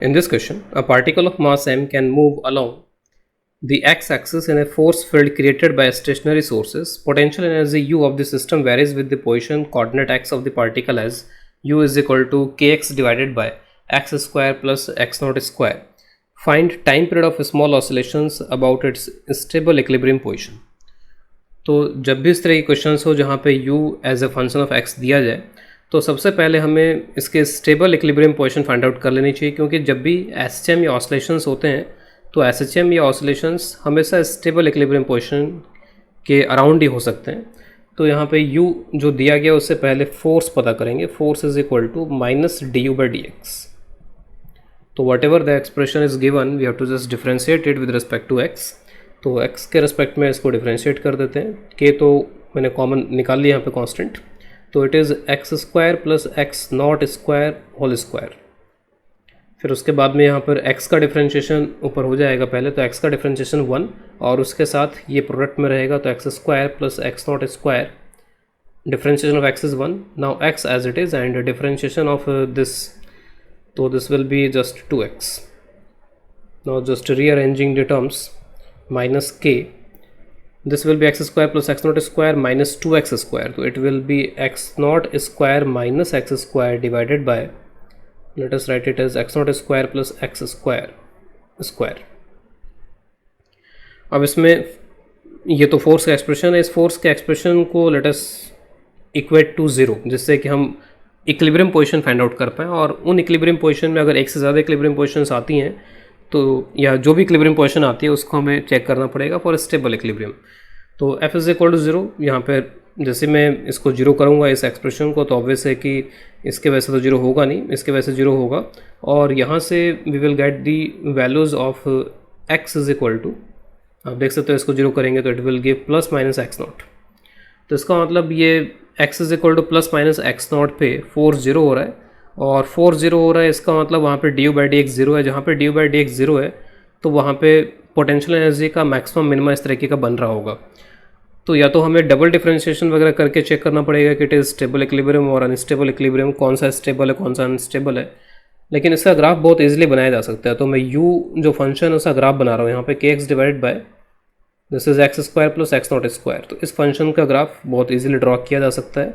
In this question, a particle of mass m can move along the x-axis in a force field created by stationary sources. Potential energy U of the system varies with the position coordinate x of the particle as U is equal to kx divided by x square plus x naught square. Find time period of small oscillations about its stable equilibrium position. तो जब भी इस तरह के questions हो जहाँ पे u as a function of x दिया जाए तो सबसे पहले हमें इसके stable equilibrium position find out कर लेनी चाहिए, क्योंकि जब भी एसएचएम या ऑसिलेशंस होते हैं तो एसएचएम या ऑसिलेशंस हमेशा स्टेबल इक्विलिब्रियम पोजीशन के अराउंड ही हो सकते हैं। तो यहाँ पे u जो दिया गया उससे पहले फोर्स पता करेंगे। Force is equal to minus d u by d x. तो whatever the expression is given we have to just differentiate it with respect to x। तो x के रिस्पेक्ट में इसको डिफ्रेंशिएट कर देते हैं। k तो मैंने कॉमन निकाल लिया यहाँ पे कांस्टेंट, तो it is x square plus x naught square whole square. फिर उसके बाद में यहाँ पर x का डिफ्रेंशिएशन ऊपर हो जाएगा पहले, तो x का डिफ्रेंशिएशन 1 और उसके साथ ये प्रोडक्ट में रहेगा तो x square plus x naught square. Differentiation of x is 1, now x as it is and differentiation of this, तो this will be just 2x। Now just rearranging the terms, minus k, this will be x square plus x naught square minus 2x square, so it will be x naught square minus x square divided by, let us write it as x naught square plus x square। अब इसमें ये तो force का expression है, इस force के expression को let us equate to 0, जिससे कि हम इक्विलिब्रियम पोजीशन फाइंड आउट कर पाएँ। और उन इक्विलिब्रियम पोजीशन में अगर एक से ज़्यादा इक्विलिब्रियम पोजीशंस आती हैं तो या जो भी इक्विलिब्रियम पोजीशन आती है उसको हमें चेक करना पड़ेगा फॉर स्टेबल इक्विलिब्रियम। तो f इज इक्वल टू 0, यहाँ पर जैसे मैं इसको 0 करूँगा इस एक्सप्रेशन को, तो ऑब्वियस है कि इसके वजह से तो 0 होगा नहीं, इसके वजह से 0 होगा। और यहाँ से we will get the values of x is equal to, आप देख सकते हो इसको 0 करेंगे तो it will give plus minus x naught. तो इसका मतलब ये x is equal to plus minus x naught पे 4 0 हो रहा है और 4 0 हो रहा है। इसका मतलब वहाँ पे D u by d x 0 है, जहाँ पे D u by d x 0 है तो वहाँ पे पोटेंशियल एनर्जी का मैक्सिमम मिनिमम इस तरीके का बन रहा होगा। तो या तो हमें डबल डिफरेंशिएशन वगैरह करके चेक करना पड़ेगा कि इट इज़ स्टेबल इक्विलिब्रियम और अनस्टेबल इक्विलिब्रियम, कौन सा स्टेबल है कौन सा अनस्टेबल है। लेकिन इसका ग्राफ बहुत ईजिली बनाया जा सकता है। तो मैं u जो फंक्शन है उसका ग्राफ बना रहा हूँ यहाँ पे के x divide by this is x square plus x naught square. तो इस फंक्शन का ग्राफ बहुत ईजिली ड्रॉ किया जा सकता है।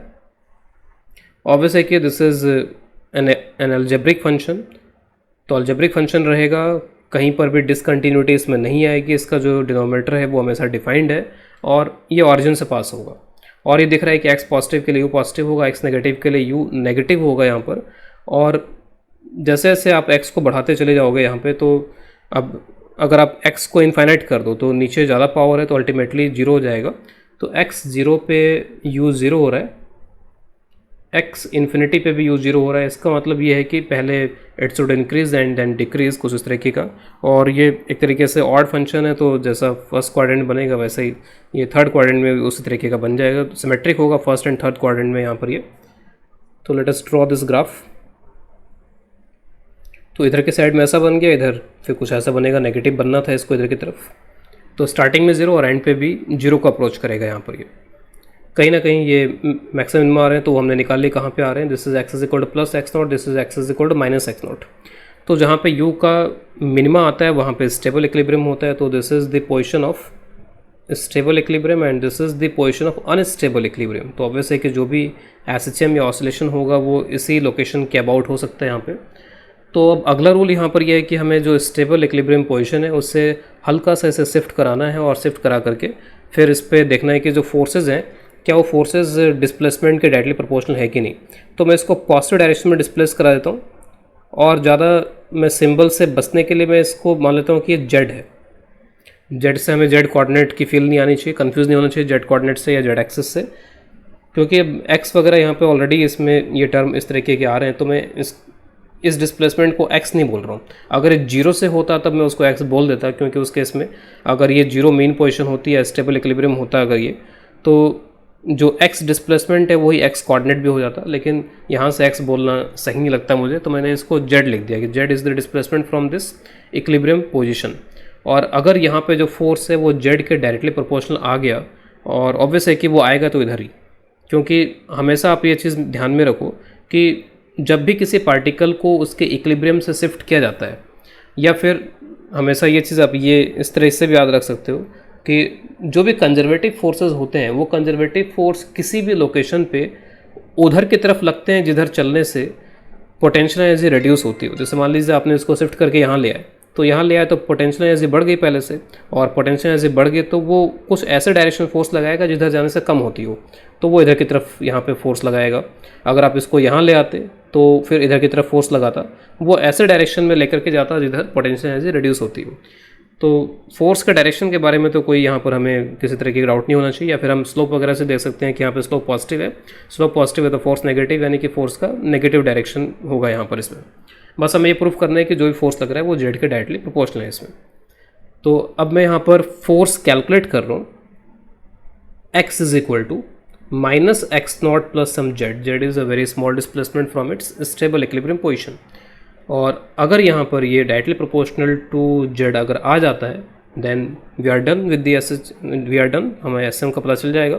ऑब्वियस है कि this is an algebraic function, तो अलजेब्रिक फंक्शन रहेगा, कहीं पर भी डिसकंटिन्यूटी इसमें नहीं आएगी। इसका जो डिनोमिनेटर है वो हमेशा डिफाइंड है और ये ऑरिजिन से पास होगा। और ये दिख रहा है कि x पॉजिटिव के लिए u पॉजिटिव होगा, x नेगेटिव के लिए u नेगेटिव होगा यहाँ पर। और जैसे जैसे आप x को बढ़ाते चले जाओगे यहाँ पे, तो अब अगर आप x को इनफाइनाइट कर दो तो नीचे ज़्यादा पावर है तो अल्टीमेटली 0 हो जाएगा। तो x 0 पे u 0 हो रहा है, x इन्फिनिटी पे भी u 0 हो रहा है। इसका मतलब ये है कि पहले it should increase and then decrease, कुछ इस तरीके का। और ये एक तरीके से ऑड फंक्शन है, तो जैसा फर्स्ट क्वाड्रेंट बनेगा वैसे ही ये थर्ड क्वाड्रेंट में भी उसी तरीके का बन जाएगा। तो सिमेट्रिक होगा फर्स्ट एंड थर्ड क्वाड्रेंट में यहाँ पर ये। तो let us draw this graph. तो इधर के साइड में ऐसा बन गया, इधर फिर कुछ ऐसा बनेगा, नेगेटिव बनना था इसको इधर की तरफ। तो स्टार्टिंग में 0 और एंड पे भी 0 को अप्रोच करेगा यहाँ पर। ये कहीं ना कहीं ये मैक्सिमम मिनिमम आ रहे हैं, तो हमने निकाल लिए कहाँ पे आ रहे हैं। This is x is equal to plus x naught, this is x is equal to minus x naught. तो जहाँ पे u का मिनिमा आता है वहाँ पे स्टेबल इक्विलिब्रियम होता है। तो this is the position of stable equilibrium and this is the position of unstable equilibrium. तो ऑब्वियस है कि जो भी एसएचएम या ऑसिलेशन होगा वो इसी लोकेशन के अबाउट हो सकता है यहाँ पे। तो अब अगला रूल यहाँ पर यह है कि हमें जो स्टेबल इक्विलिब्रियम पोजीशन है उससे हल्का सा इसे शिफ्ट कराना है, और शिफ्ट करा करके फिर इस पर देखना है कि जो फोर्सेज हैं क्या वो फोर्सेज डिस्प्लेसमेंट के डायरेक्टली प्रोपोर्शनल है कि नहीं। तो मैं इसको पॉजिटिव डायरेक्शन में डिस्प्लेस करा देता हूँ, और ज़्यादा मैं सिंबल से बचने के लिए मैं इसको मान लेता हूँ कि ये जेड है। जेड से हमें जेड कोऑर्डिनेट की फील नहीं आनी चाहिए, कंफ्यूज नहीं होना चाहिए जेड कोऑर्डिनेट से या जेड एक्सिस से, क्योंकि एक्स वगैरह यहाँ पे ऑलरेडी इसमें ये टर्म इस तरीके के आ रहे हैं। तो मैं इस डिस्प्लेसमेंट को x नहीं बोल रहा हूँ। अगर ये 0 से होता तब मैं उसको x बोल देता, क्योंकि उस केस में अगर ये 0 मेन पोजीशन होती है, स्टेबल इक्विलिब्रियम होता है अगर ये, तो जो x डिस्प्लेसमेंट है वही x कोऑर्डिनेट भी हो जाता। लेकिन यहाँ से x बोलना सही नहीं लगता मुझे, तो मैंने इसको z लिख दिया कि z is the displacement from this equilibrium position. और अगर यहाँ पे जो फोर्स है वो z के डायरेक्टली प्रोपोर्शनल आ गया, और ऑब्वियस है कि वो आएगा तो इधर ही, क्योंकि हमेशा आप ये चीज़ ध्यान में रखो कि जब भी किसी पार्टिकल को उसके इक्विलिब्रियम से शिफ्ट किया जाता है, या फिर हमेशा ये चीज़ आप ये इस तरह से भी याद रख सकते हो कि जो भी कंजर्वेटिव फोर्सेस होते हैं वो कंजर्वेटिव फोर्स किसी भी लोकेशन पे उधर की तरफ लगते हैं जिधर चलने से पोटेंशियल एनर्जी रिड्यूस होती हो। जैसे मान लीजिए आपने इसको शिफ्ट करके यहाँ ले आए, तो यहाँ ले आए तो पोटेंशियल एनर्जी बढ़ गई पहले से, और पोटेंशियल एनर्जी बढ़ गई तो वो कुछ ऐसे डायरेक्शन फोर्स लगाएगा जिधर जाने से कम होती हो, तो वो इधर की तरफ यहाँ पे फोर्स लगाएगा। अगर आप इसको यहाँ ले आते तो फिर इधर की तरफ फोर्स लगाता, वो ऐसे डायरेक्शन में लेकर के जाता जिधर पोटेंशियल एनर्जी रिड्यूस होती हो। तो फोर्स के डायरेक्शन के बारे में तो कोई यहाँ पर हमें किसी तरह की डाउट नहीं होना चाहिए, या फिर हम स्लोप वगैरह से देख सकते हैं कि यहाँ पे स्लोप पॉजिटिव है, स्लोप पॉजिटिव है तो फोर्स नेगेटिव, यानी कि फोर्स का नेगेटिव डायरेक्शन होगा यहाँ पर इसमें। बस हमें ये प्रूफ करना है कि जो भी फोर्स लग रहा है वो जेड के डायरेक्टली प्रोपोर्शनल है इसमें। तो अब मैं यहाँ पर फोर्स कैलकुलेट कर रहा हूँ, x is equal to minus x naught plus some z, z is a very small displacement from its stable equilibrium position. और अगर यहाँ पर ये डायरेक्टली प्रोपोर्शनल टू जेड अगर आ जाता है then we are done with the we are done, हमें एस एम का पता चल जाएगा।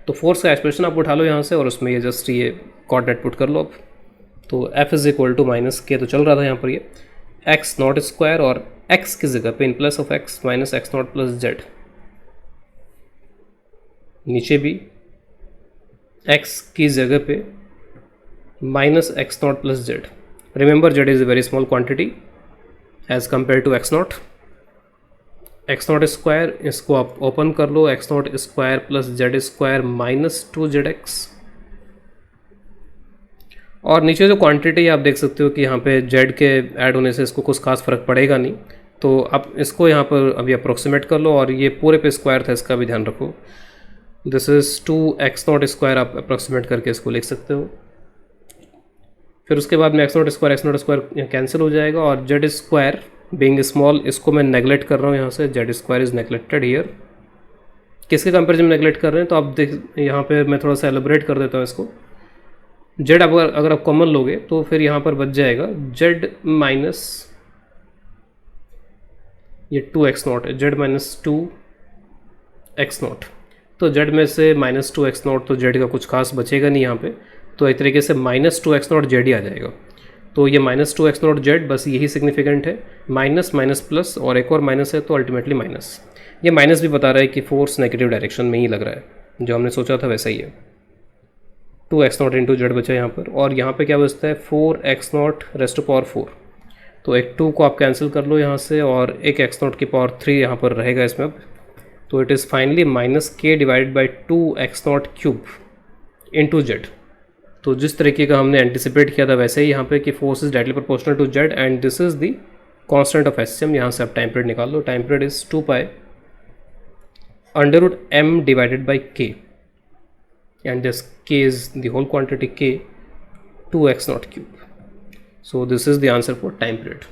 तो फोर्स का एक्सप्रेशन आप उठा लो यहाँ से और उसमें ये जस्ट ये कोऑर्डिनेट पुट कर लो अब। तो F is equal to minus k तो चल रहा था यहाँ पर ये एक्स नॉट स्क्वायर, और एक्स की जगह पे in plus of x minus x naught plus z, नीचे भी एक्स की जगह पे minus x naught plus z. Remember z is a very small quantity as compare to x naught. X naught square, इसको आप ओपन कर लो, x naught square plus Z square minus 2zx, और नीचे जो क्वांटिटी आप देख सकते हो कि यहाँ पे जेड के ऐड होने से इसको कुछ खास फर्क पड़ेगा नहीं, तो आप इसको यहाँ पर अभी अप्रोक्सीमेट कर लो, और ये पूरे पे स्क्वायर था इसका भी ध्यान रखो। This is 2x not square, आप अप्रोक्सीमेट करके इसको लिख सकते हो। फिर उसके बाद में एक्स नॉट स्क्वायर कैंसिल हो जाएगा, और जेड स्क्वायर बीइंग स्मॉल इसको मैं नेगलेक्ट कर रहा हूँ यहाँ से, Z square is neglected here. किसके कंपेरिजन में नेगलेक्ट कर रहे हैं तो आप देख यहाँ पे मैं थोड़ा सा एलिब्रेट कर देता हूँ इसको। जेड अगर आप कॉमन लोगे तो फिर यहाँ पर बच जाएगा जेड माइनस ये 2x नॉट है, जेड माइनस 2x नॉट, तो जेड में से माइनस 2x नॉट तो जेड का कुछ खास बचेगा नहीं यहाँ पे, तो एक तरीके से माइनस 2x नॉट जेड ही आ जाएगा। तो ये माइनस 2x नॉट जेड बस यही सिग्निफिकेंट है, माइनस माइनस प्लस और एक और माइनस है तो अल्टीमेटली माइनस। ये माइनस भी बता रहा है कि फोर्स नेगेटिव डायरेक्शन में ही लग रहा है, जो हमने सोचा था वैसा ही है। 2x नॉट इंटू जेड बचा यहाँ पर, और यहाँ पे क्या बचता है 4x not rest to power 4, तो एक 2 को आप कैंसिल कर लो यहाँ से, और एक x नॉट की पावर 3 यहाँ पर रहेगा इसमें अब। तो इट इज़ फाइनली माइनस के divided by 2x not cube into Z. तो जिस तरीके का हमने एंटिसिपेट किया था वैसे ही यहाँ पे कि force is directly proportional to z and this is the constant of SM. यहाँ से आप टाइम पीरियड निकाल लो, time period is 2 pi under root m divided by k, and this k is the whole quantity k 2x naught cube. So this is the answer for time period.